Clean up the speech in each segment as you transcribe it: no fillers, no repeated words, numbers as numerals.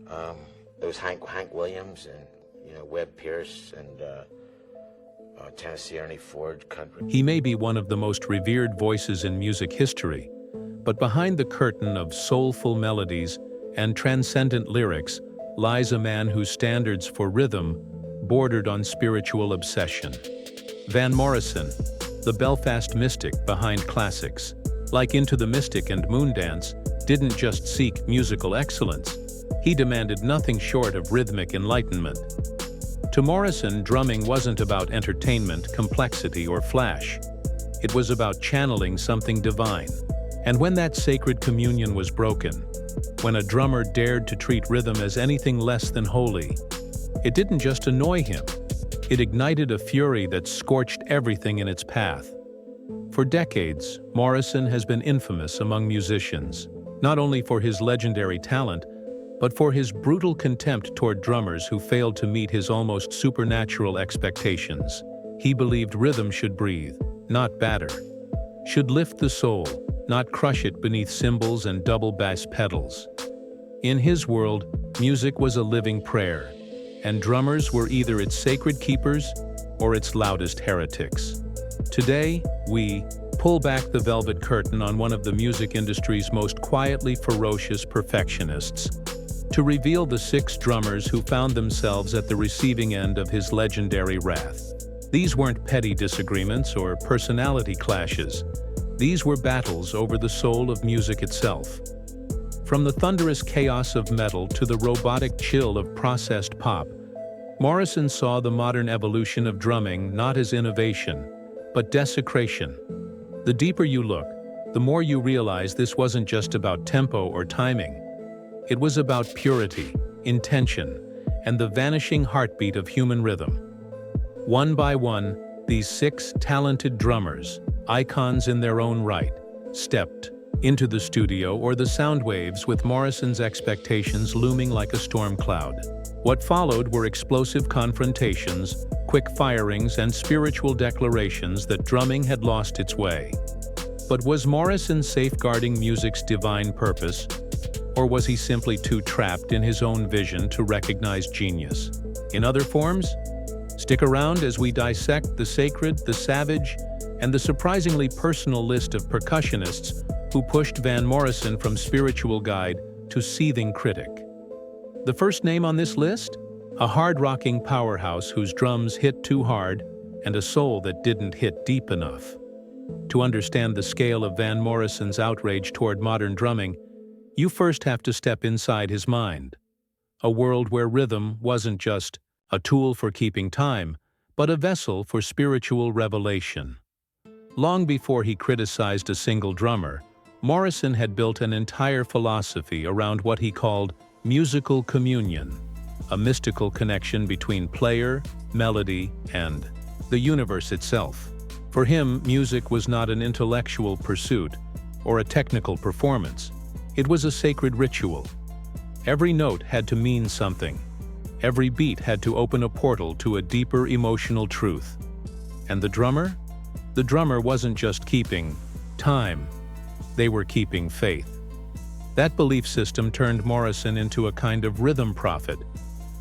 There was Hank Williams and, Webb Pierce and Tennessee Ernie Ford country. He may be one of the most revered voices in music history, but behind the curtain of soulful melodies and transcendent lyrics lies a man whose standards for rhythm bordered on spiritual obsession. Van Morrison, the Belfast mystic behind classics, like Into the Mystic and Moondance, didn't just seek musical excellence. He demanded nothing short of rhythmic enlightenment. To Morrison, drumming wasn't about entertainment, complexity, or flash. It was about channeling something divine. And when that sacred communion was broken, when a drummer dared to treat rhythm as anything less than holy, it didn't just annoy him. It ignited a fury that scorched everything in its path. For decades, Morrison has been infamous among musicians, not only for his legendary talent, but for his brutal contempt toward drummers who failed to meet his almost supernatural expectations. He believed rhythm should breathe, not batter, should lift the soul, not crush it beneath cymbals and double bass pedals. In his world, music was a living prayer, and drummers were either its sacred keepers or its loudest heretics. Today, we pull back the velvet curtain on one of the music industry's most quietly ferocious perfectionists, to reveal the 6 drummers who found themselves at the receiving end of his legendary wrath. These weren't petty disagreements or personality clashes. These were battles over the soul of music itself. From the thunderous chaos of metal to the robotic chill of processed pop, Morrison saw the modern evolution of drumming not as innovation, but desecration. The deeper you look, the more you realize this wasn't just about tempo or timing. It was about purity, intention, and the vanishing heartbeat of human rhythm. One by one, these 6 talented drummers, icons in their own right, stepped into the studio or the sound waves with Morrison's expectations looming like a storm cloud. What followed were explosive confrontations, quick firings, and spiritual declarations that drumming had lost its way. But was Morrison safeguarding music's divine purpose, or was he simply too trapped in his own vision to recognize genius? In other forms? Stick around as we dissect the sacred, the savage, and the surprisingly personal list of percussionists who pushed Van Morrison from spiritual guide to seething critic. The first name on this list? A hard-rocking powerhouse whose drums hit too hard and a soul that didn't hit deep enough. To understand the scale of Van Morrison's outrage toward modern drumming, you first have to step inside his mind. A world where rhythm wasn't just a tool for keeping time, but a vessel for spiritual revelation. Long before he criticized a single drummer, Morrison had built an entire philosophy around what he called musical communion, a mystical connection between player, melody, and the universe itself. For him, music was not an intellectual pursuit or a technical performance. It was a sacred ritual. Every note had to mean something. Every beat had to open a portal to a deeper emotional truth. And the drummer? The drummer wasn't just keeping time. They were keeping faith. That belief system turned Morrison into a kind of rhythm prophet,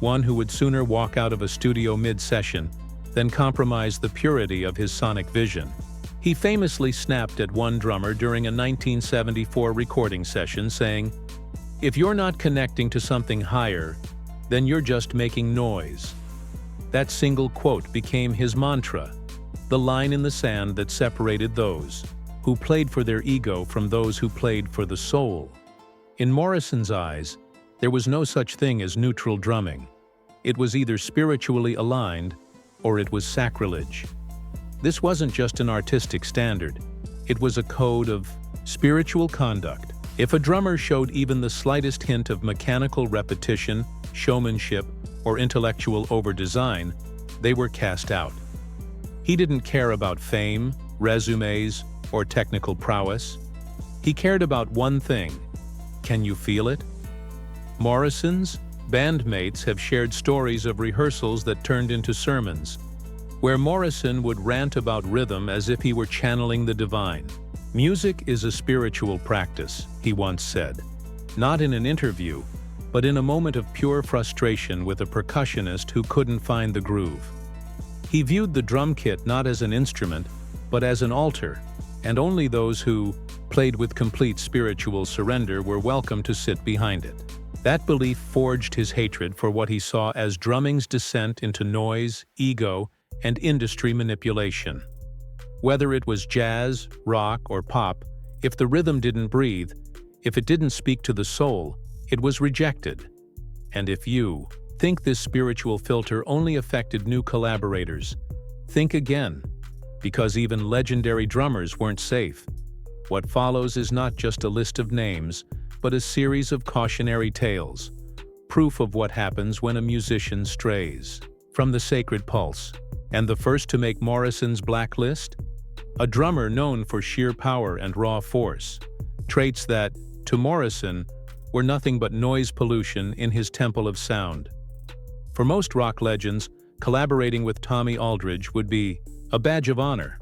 one who would sooner walk out of a studio mid-session than compromise the purity of his sonic vision. He famously snapped at one drummer during a 1974 recording session, saying, "If you're not connecting to something higher, then you're just making noise." That single quote became his mantra, the line in the sand that separated those who played for their ego from those who played for the soul. In Morrison's eyes, there was no such thing as neutral drumming. It was either spiritually aligned or it was sacrilege. This wasn't just an artistic standard. It was a code of spiritual conduct. If a drummer showed even the slightest hint of mechanical repetition, showmanship, or intellectual overdesign, they were cast out. He didn't care about fame, resumes, or technical prowess. He cared about one thing. Can you feel it? Morrison's bandmates have shared stories of rehearsals that turned into sermons, where Morrison would rant about rhythm as if he were channeling the divine. "Music is a spiritual practice," he once said, not in an interview, but in a moment of pure frustration with a percussionist who couldn't find the groove. He viewed the drum kit not as an instrument, but as an altar, and only those who played with complete spiritual surrender were welcome to sit behind it. That belief forged his hatred for what he saw as drumming's descent into noise, ego, and industry manipulation. Whether it was jazz, rock, or pop, if the rhythm didn't breathe, if it didn't speak to the soul, it was rejected. And if you think this spiritual filter only affected new collaborators, think again, because even legendary drummers weren't safe. What follows is not just a list of names, but a series of cautionary tales, proof of what happens when a musician strays from the sacred pulse. And the first to make Morrison's blacklist? A drummer known for sheer power and raw force, traits that, to Morrison, were nothing but noise pollution in his temple of sound. For most rock legends, collaborating with Tommy Aldridge would be a badge of honor.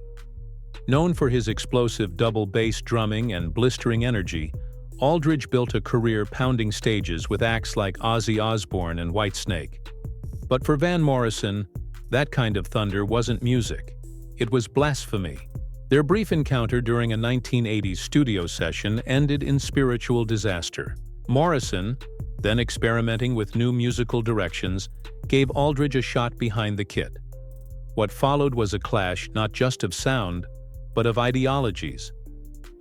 Known for his explosive double bass drumming and blistering energy, Aldridge built a career pounding stages with acts like Ozzy Osbourne and Whitesnake. But for Van Morrison, that kind of thunder wasn't music. It was blasphemy. Their brief encounter during a 1980s studio session ended in spiritual disaster. Morrison, then experimenting with new musical directions, gave Aldridge a shot behind the kit. What followed was a clash not just of sound, but of ideologies.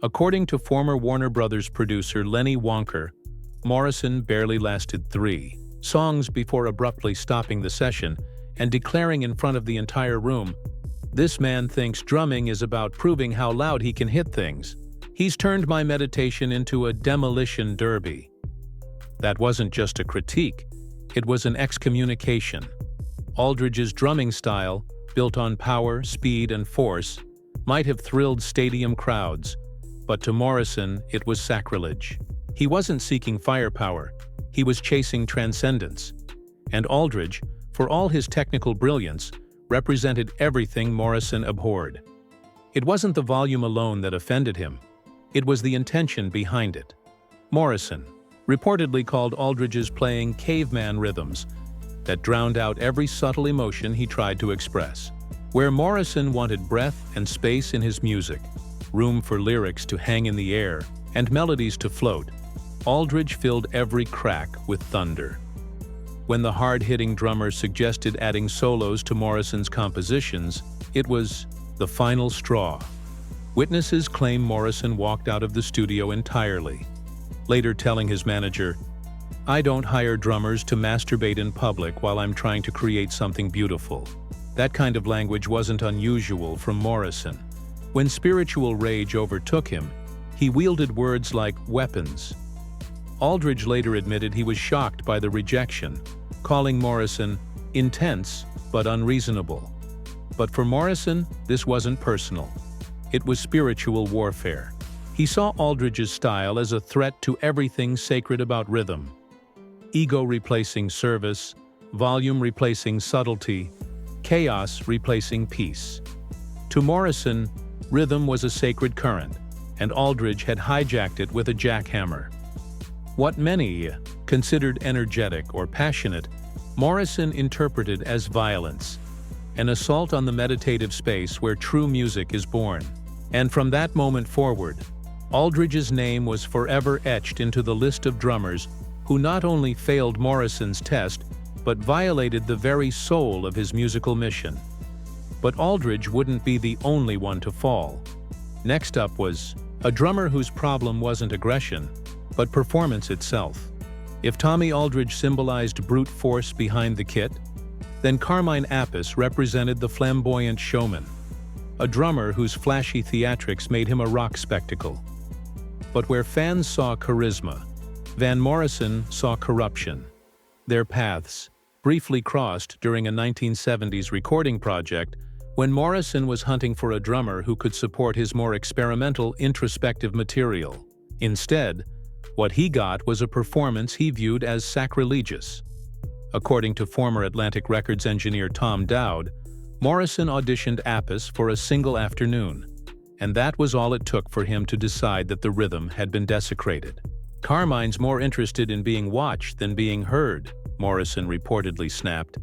According to former Warner Brothers producer Lenny Wonker, Morrison barely lasted 3 songs before abruptly stopping the session and declaring in front of the entire room, "This man thinks drumming is about proving how loud he can hit things. He's turned my meditation into a demolition derby." That wasn't just a critique, it was an excommunication. Aldridge's drumming style, built on power, speed, and force, might have thrilled stadium crowds, but to Morrison it was sacrilege. He wasn't seeking firepower, he was chasing transcendence. And Aldridge, for all his technical brilliance, represented everything Morrison abhorred. It wasn't the volume alone that offended him, it was the intention behind it. Morrison reportedly called Aldridge's playing caveman rhythms that drowned out every subtle emotion he tried to express. Where Morrison wanted breath and space in his music, room for lyrics to hang in the air and melodies to float, Aldridge filled every crack with thunder. When the hard-hitting drummer suggested adding solos to Morrison's compositions, it was the final straw. Witnesses claim Morrison walked out of the studio entirely, later telling his manager, "I don't hire drummers to masturbate in public while I'm trying to create something beautiful." That kind of language wasn't unusual from Morrison. When spiritual rage overtook him, he wielded words like weapons. Aldridge later admitted he was shocked by the rejection, calling Morrison intense but unreasonable. But for Morrison, this wasn't personal. It was spiritual warfare. He saw Aldridge's style as a threat to everything sacred about rhythm. Ego replacing service, volume replacing subtlety, chaos replacing peace. To Morrison, rhythm was a sacred current, and Aldridge had hijacked it with a jackhammer. What many considered energetic or passionate, Morrison interpreted as violence, an assault on the meditative space where true music is born. And from that moment forward, Aldridge's name was forever etched into the list of drummers who not only failed Morrison's test, but violated the very soul of his musical mission. But Aldridge wouldn't be the only one to fall. Next up was a drummer whose problem wasn't aggression, but performance itself. If Tommy Aldridge symbolized brute force behind the kit, then Carmine Appice represented the flamboyant showman, a drummer whose flashy theatrics made him a rock spectacle. But where fans saw charisma, Van Morrison saw corruption. Their paths briefly crossed during a 1970s recording project when Morrison was hunting for a drummer who could support his more experimental, introspective material. Instead, what he got was a performance he viewed as sacrilegious. According to former Atlantic Records engineer Tom Dowd, Morrison auditioned Appice for a single afternoon, and that was all it took for him to decide that the rhythm had been desecrated. "Carmine's more interested in being watched than being heard," Morrison reportedly snapped.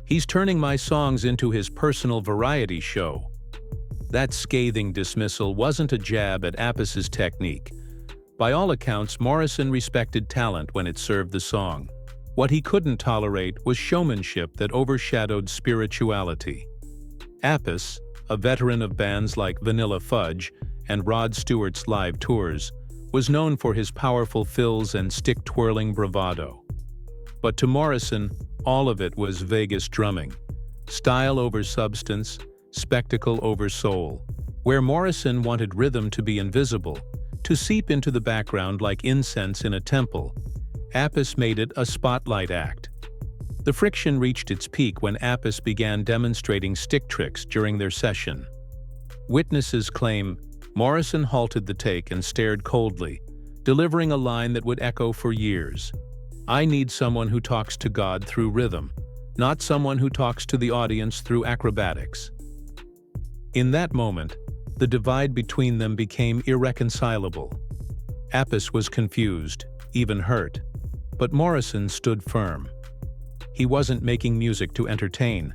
"He's turning my songs into his personal variety show." That scathing dismissal wasn't a jab at Appice's technique. By all accounts, Morrison respected talent when it served the song. What he couldn't tolerate was showmanship that overshadowed spirituality. Appice, a veteran of bands like Vanilla Fudge and Rod Stewart's live tours, was known for his powerful fills and stick-twirling bravado. But to Morrison, all of it was Vegas drumming. Style over substance, spectacle over soul. Where Morrison wanted rhythm to be invisible, to seep into the background like incense in a temple, Appice made it a spotlight act. The friction reached its peak when Appice began demonstrating stick tricks during their session. Witnesses claim Morrison halted the take and stared coldly, delivering a line that would echo for years. "I need someone who talks to God through rhythm, not someone who talks to the audience through acrobatics." In that moment, the divide between them became irreconcilable. Appice was confused, even hurt, but Morrison stood firm. He wasn't making music to entertain.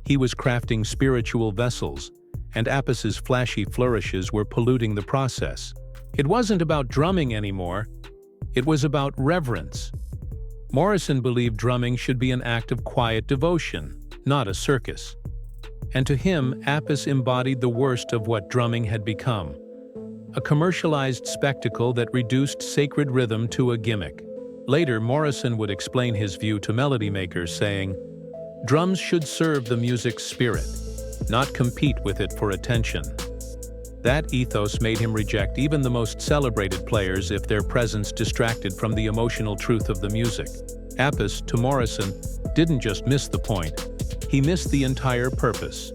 He was crafting spiritual vessels, and Appice's flashy flourishes were polluting the process. It wasn't about drumming anymore. It was about reverence. Morrison believed drumming should be an act of quiet devotion, not a circus. And to him, Appice embodied the worst of what drumming had become: a commercialized spectacle that reduced sacred rhythm to a gimmick. Later, Morrison would explain his view to melody makers, saying, "Drums should serve the music's spirit, not compete with it for attention." That ethos made him reject even the most celebrated players if their presence distracted from the emotional truth of the music. Appice, to Morrison, didn't just miss the point, he missed the entire purpose.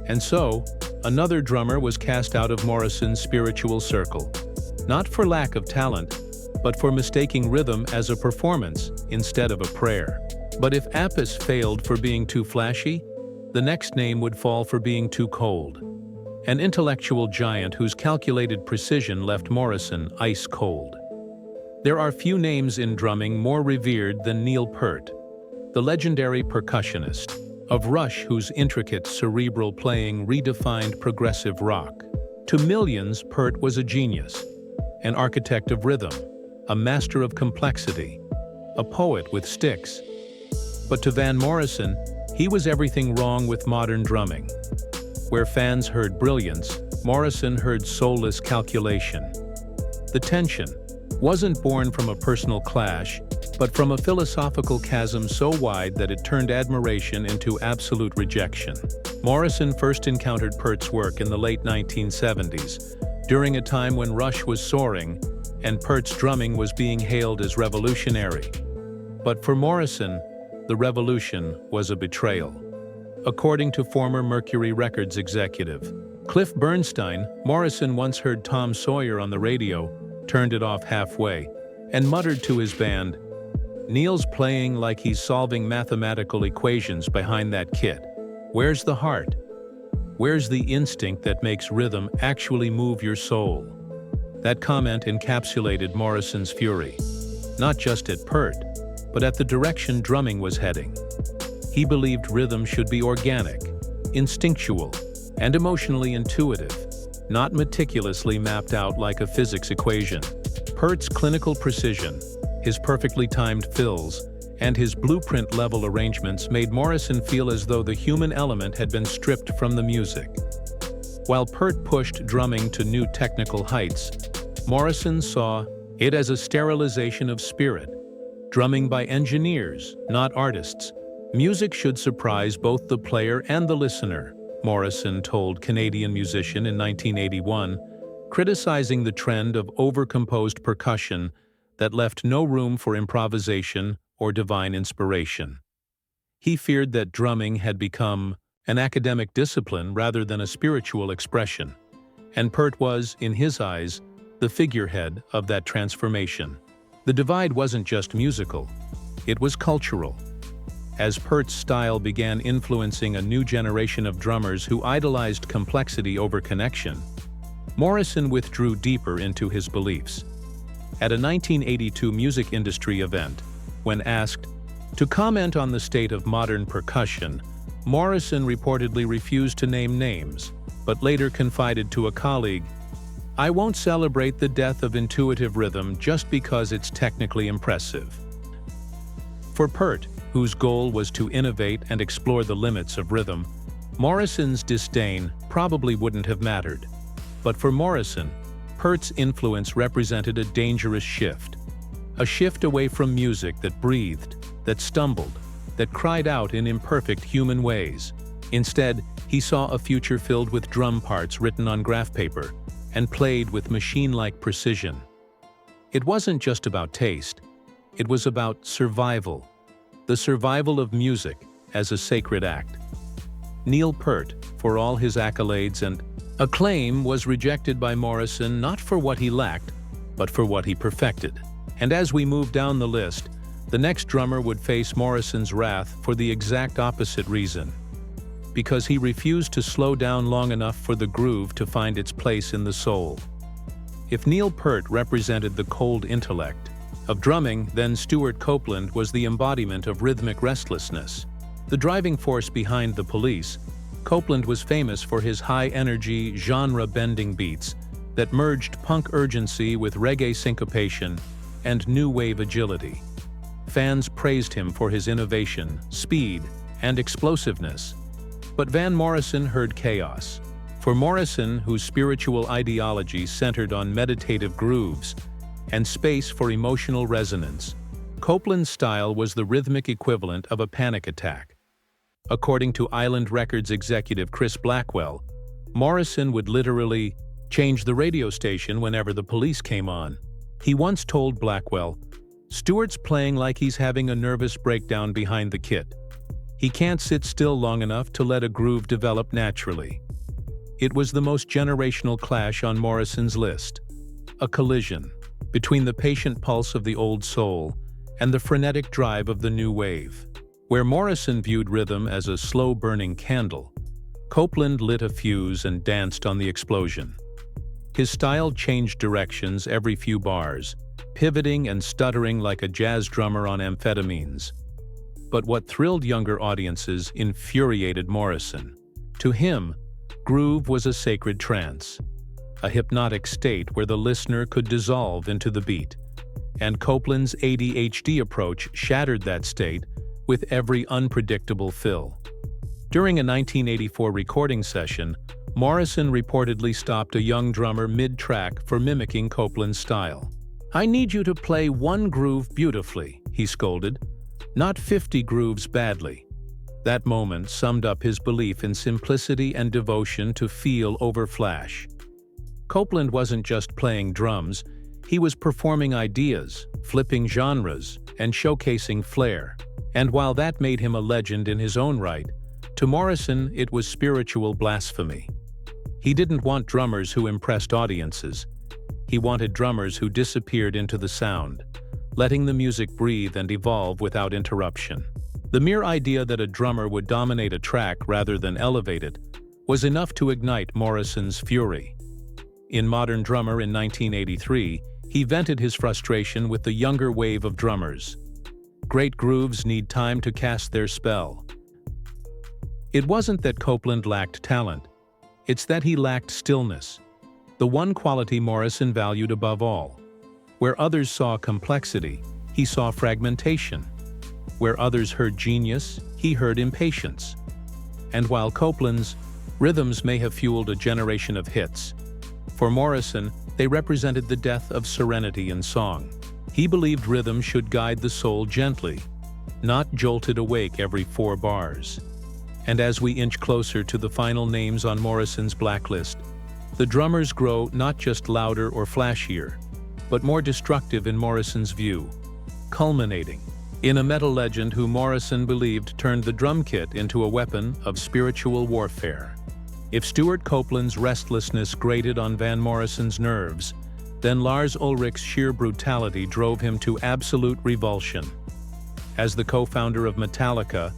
And so, another drummer was cast out of Morrison's spiritual circle, not for lack of talent, but for mistaking rhythm as a performance instead of a prayer. But if Appice failed for being too flashy, the next name would fall for being too cold. An intellectual giant whose calculated precision left Morrison ice cold. There are few names in drumming more revered than Neil Peart, the legendary percussionist of Rush, whose intricate cerebral playing redefined progressive rock. To millions, Peart was a genius, an architect of rhythm, a master of complexity, a poet with sticks. But to Van Morrison, he was everything wrong with modern drumming. Where fans heard brilliance, Morrison heard soulless calculation. The tension wasn't born from a personal clash, but from a philosophical chasm so wide that it turned admiration into absolute rejection. Morrison first encountered Peart's work in the late 1970s, during a time when Rush was soaring and Peart's drumming was being hailed as revolutionary. But for Morrison, the revolution was a betrayal. According to former Mercury Records executive Cliff Bernstein, Morrison once heard Tom Sawyer on the radio, turned it off halfway, and muttered to his band, "Neil's playing like he's solving mathematical equations behind that kit. Where's the heart? Where's the instinct that makes rhythm actually move your soul?" That comment encapsulated Morrison's fury, not just at Peart, but at the direction drumming was heading. He believed rhythm should be organic, instinctual, and emotionally intuitive, not meticulously mapped out like a physics equation. Peart's clinical precision, his perfectly timed fills, and his blueprint-level arrangements made Morrison feel as though the human element had been stripped from the music. While Peart pushed drumming to new technical heights, Morrison saw it as a sterilization of spirit. Drumming by engineers, not artists. Music should surprise both the player and the listener, Morrison told Canadian musician in 1981, criticizing the trend of overcomposed percussion that left no room for improvisation or divine inspiration. He feared that drumming had become an academic discipline rather than a spiritual expression, and Peart was, in his eyes, the figurehead of that transformation. The divide wasn't just musical, it was cultural. As Peart's style began influencing a new generation of drummers who idolized complexity over connection, Morrison withdrew deeper into his beliefs. At a 1982 music industry event, when asked to comment on the state of modern percussion, Morrison reportedly refused to name names, but later confided to a colleague, "I won't celebrate the death of intuitive rhythm just because it's technically impressive." For Peart, whose goal was to innovate and explore the limits of rhythm, Morrison's disdain probably wouldn't have mattered. But for Morrison, Peart's influence represented a dangerous shift. A shift away from music that breathed, that stumbled, that cried out in imperfect human ways. Instead, he saw a future filled with drum parts written on graph paper and played with machine-like precision. It wasn't just about taste, it was about survival. The survival of music as a sacred act. Neil Peart, for all his accolades and acclaim, was rejected by Morrison not for what he lacked, but for what he perfected. And as we move down the list, the next drummer would face Morrison's wrath for the exact opposite reason. Because he refused to slow down long enough for the groove to find its place in the soul. If Neil Peart represented the cold intellect of drumming, then Stewart Copeland was the embodiment of rhythmic restlessness. The driving force behind The Police, Copeland was famous for his high-energy, genre-bending beats that merged punk urgency with reggae syncopation and new wave agility. Fans praised him for his innovation, speed, and explosiveness. But Van Morrison heard chaos. For Morrison, whose spiritual ideology centered on meditative grooves and space for emotional resonance, Copeland's style was the rhythmic equivalent of a panic attack. According to Island Records executive Chris Blackwell, Morrison would literally change the radio station whenever The Police came on. He once told Blackwell, "Stewart's playing like he's having a nervous breakdown behind the kit. He can't sit still long enough to let a groove develop naturally." It was the most generational clash on Morrison's list. A collision between the patient pulse of the old soul and the frenetic drive of the new wave. Where Morrison viewed rhythm as a slow-burning candle, Copeland lit a fuse and danced on the explosion. His style changed directions every few bars, pivoting and stuttering like a jazz drummer on amphetamines. But what thrilled younger audiences infuriated Morrison. To him, groove was a sacred trance, a hypnotic state where the listener could dissolve into the beat. And Copeland's ADHD approach shattered that state with every unpredictable fill. During a 1984 recording session, Morrison reportedly stopped a young drummer mid-track for mimicking Copeland's style. "I need you to play one groove beautifully," he scolded, "not 50 grooves badly." That moment summed up his belief in simplicity and devotion to feel over flash. Copeland wasn't just playing drums, he was performing ideas, flipping genres, and showcasing flair. And while that made him a legend in his own right, to Morrison it was spiritual blasphemy. He didn't want drummers who impressed audiences. He wanted drummers who disappeared into the sound, letting the music breathe and evolve without interruption. The mere idea that a drummer would dominate a track rather than elevate it was enough to ignite Morrison's fury. In Modern Drummer in 1983, he vented his frustration with the younger wave of drummers. Great grooves need time to cast their spell. It wasn't that Copeland lacked talent, it's that he lacked stillness, the one quality Morrison valued above all. Where others saw complexity, he saw fragmentation. Where others heard genius, he heard impatience. And while Copeland's rhythms may have fueled a generation of hits, for Morrison, they represented the death of serenity in song. He believed rhythm should guide the soul gently, not jolted awake every 4 bars. And as we inch closer to the final names on Morrison's blacklist, the drummers grow not just louder or flashier, but more destructive in Morrison's view, culminating in a metal legend who Morrison believed turned the drum kit into a weapon of spiritual warfare. If Stewart Copeland's restlessness grated on Van Morrison's nerves, then Lars Ulrich's sheer brutality drove him to absolute revulsion. As the co-founder of Metallica,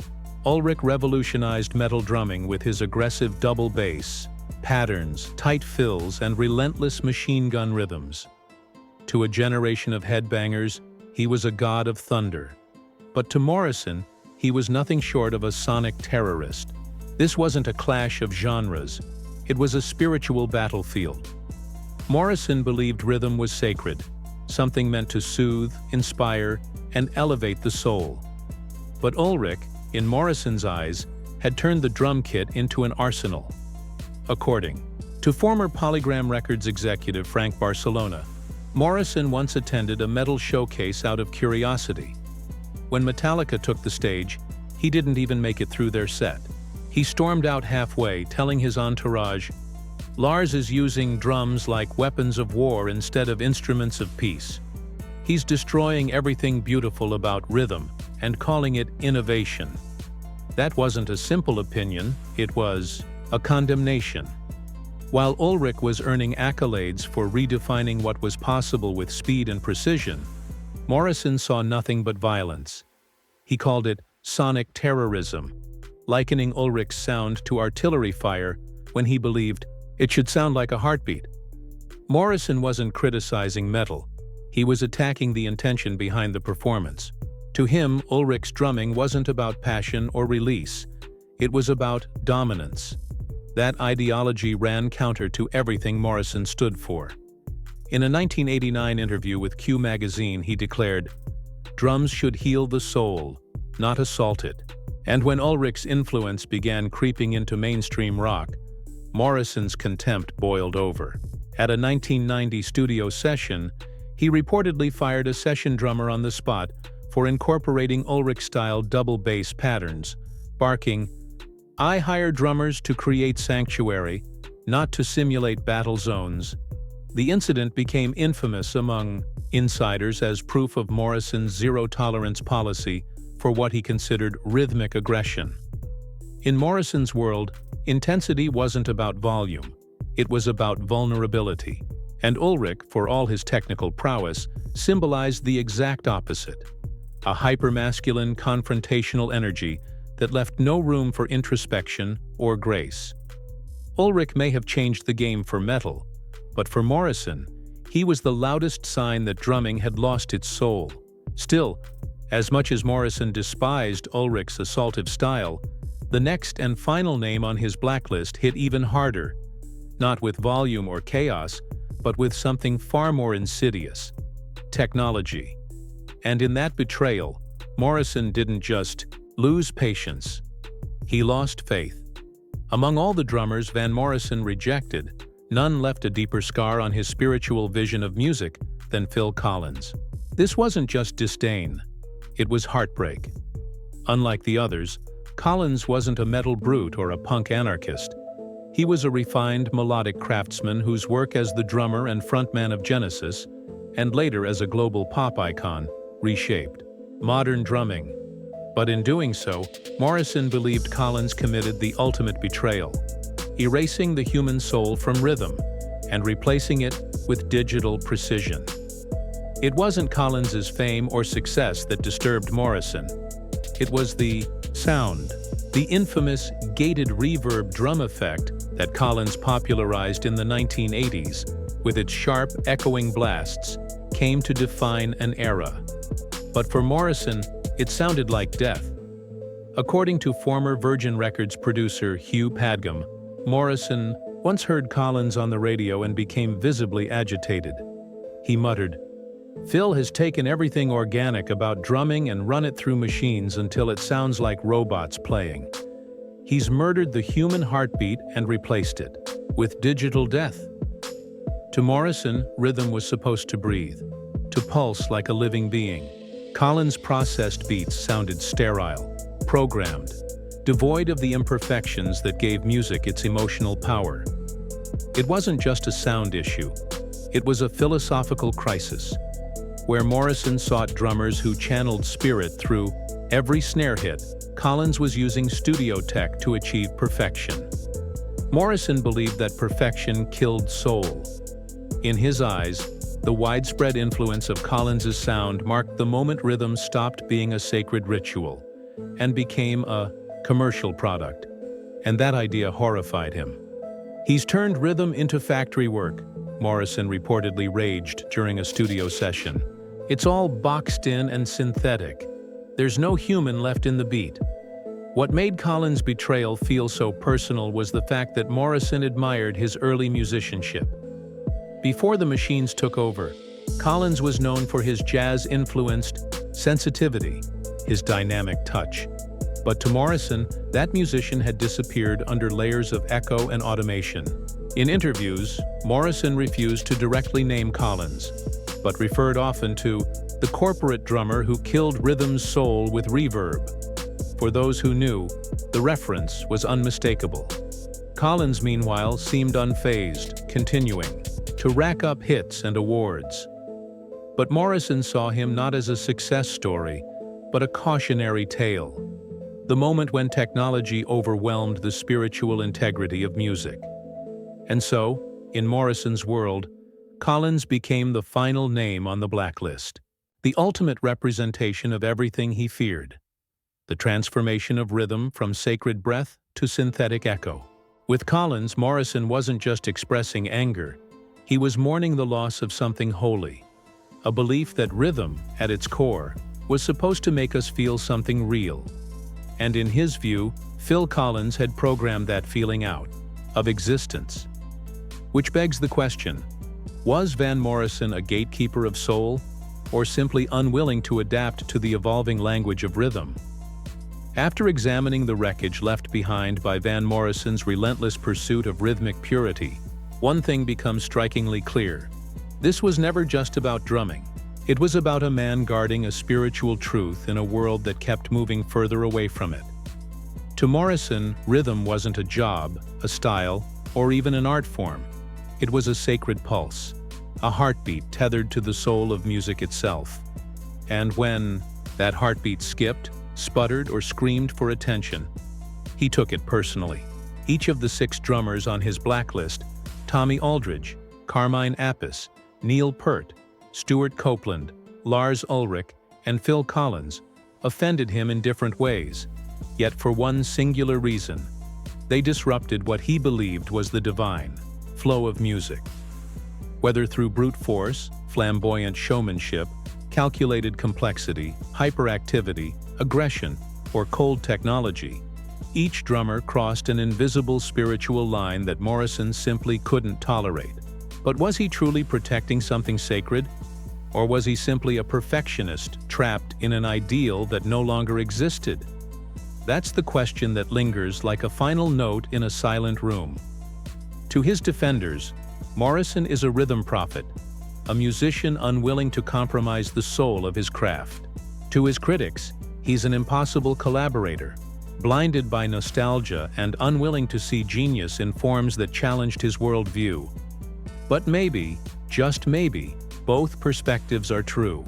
Ulrich revolutionized metal drumming with his aggressive double bass, patterns, tight fills, and relentless machine gun rhythms. To a generation of headbangers, he was a god of thunder. But to Morrison, he was nothing short of a sonic terrorist. This wasn't a clash of genres. It was a spiritual battlefield. Morrison believed rhythm was sacred, something meant to soothe, inspire, and elevate the soul. But Ulrich, in Morrison's eyes, had turned the drum kit into an arsenal. According to former Polygram Records executive Frank Barcelona, Morrison once attended a metal showcase out of curiosity. When Metallica took the stage, he didn't even make it through their set. He stormed out halfway, telling his entourage, "Lars is using drums like weapons of war instead of instruments of peace. He's destroying everything beautiful about rhythm and calling it innovation." That wasn't a simple opinion, it was a condemnation. While Ulrich was earning accolades for redefining what was possible with speed and precision, Morrison saw nothing but violence. He called it sonic terrorism, likening Ulrich's sound to artillery fire when he believed it should sound like a heartbeat. Morrison wasn't criticizing metal, he was attacking the intention behind the performance. To him, Ulrich's drumming wasn't about passion or release, it was about dominance. That ideology ran counter to everything Morrison stood for. In a 1989 interview with Q magazine, he declared, "Drums should heal the soul, not assault it." And when Ulrich's influence began creeping into mainstream rock, Morrison's contempt boiled over. At a 1990 studio session, he reportedly fired a session drummer on the spot for incorporating Ulrich-style double bass patterns, barking, "I hire drummers to create sanctuary, not to simulate battle zones." The incident became infamous among insiders as proof of Morrison's zero-tolerance policy for what he considered rhythmic aggression. In Morrison's world, intensity wasn't about volume, it was about vulnerability. And Ulrich, for all his technical prowess, symbolized the exact opposite. A hypermasculine, confrontational energy that left no room for introspection or grace. Ulrich may have changed the game for metal, but for Morrison, he was the loudest sign that drumming had lost its soul. Still, as much as Morrison despised Ulrich's assaultive style, the next and final name on his blacklist hit even harder, not with volume or chaos, but with something far more insidious: technology. And in that betrayal, Morrison didn't just lose patience, he lost faith. Among all the drummers Van Morrison rejected, none left a deeper scar on his spiritual vision of music than Phil Collins. This wasn't just disdain, it was heartbreak. Unlike the others, Collins wasn't a metal brute or a punk anarchist. He was a refined melodic craftsman whose work as the drummer and frontman of Genesis, and later as a global pop icon, reshaped modern drumming. But in doing so, Morrison believed Collins committed the ultimate betrayal, erasing the human soul from rhythm and replacing it with digital precision. It wasn't Collins's fame or success that disturbed Morrison. It was the sound, the infamous gated reverb drum effect that Collins popularized in the 1980s, with its sharp, echoing blasts, came to define an era. But for Morrison, it sounded like death. According to former Virgin Records producer Hugh Padgham, Morrison once heard Collins on the radio and became visibly agitated. He muttered, "Phil has taken everything organic about drumming and run it through machines until it sounds like robots playing. He's murdered the human heartbeat and replaced it with digital death." To Morrison, rhythm was supposed to breathe, to pulse like a living being. Collins' processed beats sounded sterile, programmed, devoid of the imperfections that gave music its emotional power. It wasn't just a sound issue, it was a philosophical crisis, where Morrison sought drummers who channeled spirit through every snare hit. Collins was using studio tech to achieve perfection. Morrison believed that perfection killed soul. In his eyes, the widespread influence of Collins's sound marked the moment rhythm stopped being a sacred ritual and became a commercial product, and that idea horrified him. "He's turned rhythm into factory work," Morrison reportedly raged during a studio session. "It's all boxed in and synthetic. There's no human left in the beat." What made Collins' betrayal feel so personal was the fact that Morrison admired his early musicianship. Before the machines took over, Collins was known for his jazz-influenced sensitivity, his dynamic touch. But to Morrison, that musician had disappeared under layers of echo and automation. In interviews, Morrison refused to directly name Collins, but referred often to the corporate drummer who killed rhythm's soul with reverb. For those who knew, the reference was unmistakable. Collins, meanwhile, seemed unfazed, continuing to rack up hits and awards. But Morrison saw him not as a success story, but a cautionary tale. The moment when technology overwhelmed the spiritual integrity of music. And so, in Morrison's world, Collins became the final name on the blacklist, the ultimate representation of everything he feared, the transformation of rhythm from sacred breath to synthetic echo. With Collins, Morrison wasn't just expressing anger, he was mourning the loss of something holy, a belief that rhythm, at its core, was supposed to make us feel something real. And in his view, Phil Collins had programmed that feeling out, of existence. Which begs the question, was Van Morrison a gatekeeper of soul, or simply unwilling to adapt to the evolving language of rhythm? After examining the wreckage left behind by Van Morrison's relentless pursuit of rhythmic purity, one thing becomes strikingly clear. This was never just about drumming. It was about a man guarding a spiritual truth in a world that kept moving further away from it. To Morrison, rhythm wasn't a job, a style, or even an art form. It was a sacred pulse, a heartbeat tethered to the soul of music itself. And when that heartbeat skipped, sputtered, or screamed for attention, he took it personally. Each of the 6 drummers on his blacklist, Tommy Aldridge, Carmine Appice, Neil Peart, Stewart Copeland, Lars Ulrich, and Phil Collins, offended him in different ways, yet for one singular reason. They disrupted what he believed was the divine flow of music. Whether through brute force, flamboyant showmanship, calculated complexity, hyperactivity, aggression, or cold technology, each drummer crossed an invisible spiritual line that Morrison simply couldn't tolerate. But was he truly protecting something sacred? Or was he simply a perfectionist trapped in an ideal that no longer existed? That's the question that lingers like a final note in a silent room. To his defenders, Morrison is a rhythm prophet, a musician unwilling to compromise the soul of his craft. To his critics, he's an impossible collaborator, blinded by nostalgia and unwilling to see genius in forms that challenged his worldview. But maybe, just maybe, both perspectives are true.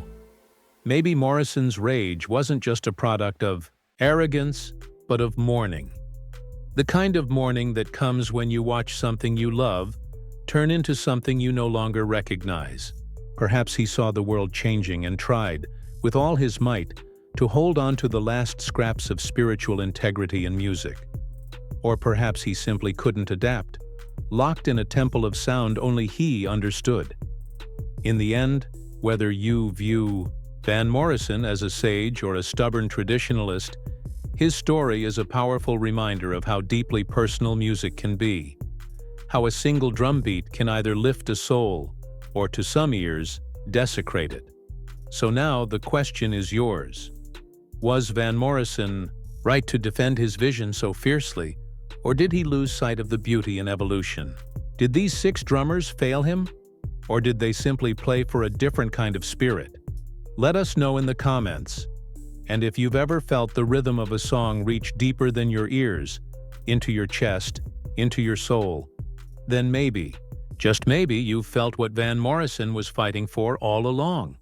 Maybe Morrison's rage wasn't just a product of arrogance, but of mourning. The kind of mourning that comes when you watch something you love turn into something you no longer recognize. Perhaps he saw the world changing and tried, with all his might, to hold on to the last scraps of spiritual integrity in music. Or perhaps he simply couldn't adapt, locked in a temple of sound only he understood. In the end, whether you view Van Morrison as a sage or a stubborn traditionalist, his story is a powerful reminder of how deeply personal music can be, how a single drum beat can either lift a soul or, to some ears, desecrate it. So now the question is yours. Was Van Morrison right to defend his vision so fiercely, or did he lose sight of the beauty in evolution? Did these 6 drummers fail him, or did they simply play for a different kind of spirit? Let us know in the comments. And if you've ever felt the rhythm of a song reach deeper than your ears, into your chest, into your soul, then maybe, just maybe, you've felt what Van Morrison was fighting for all along.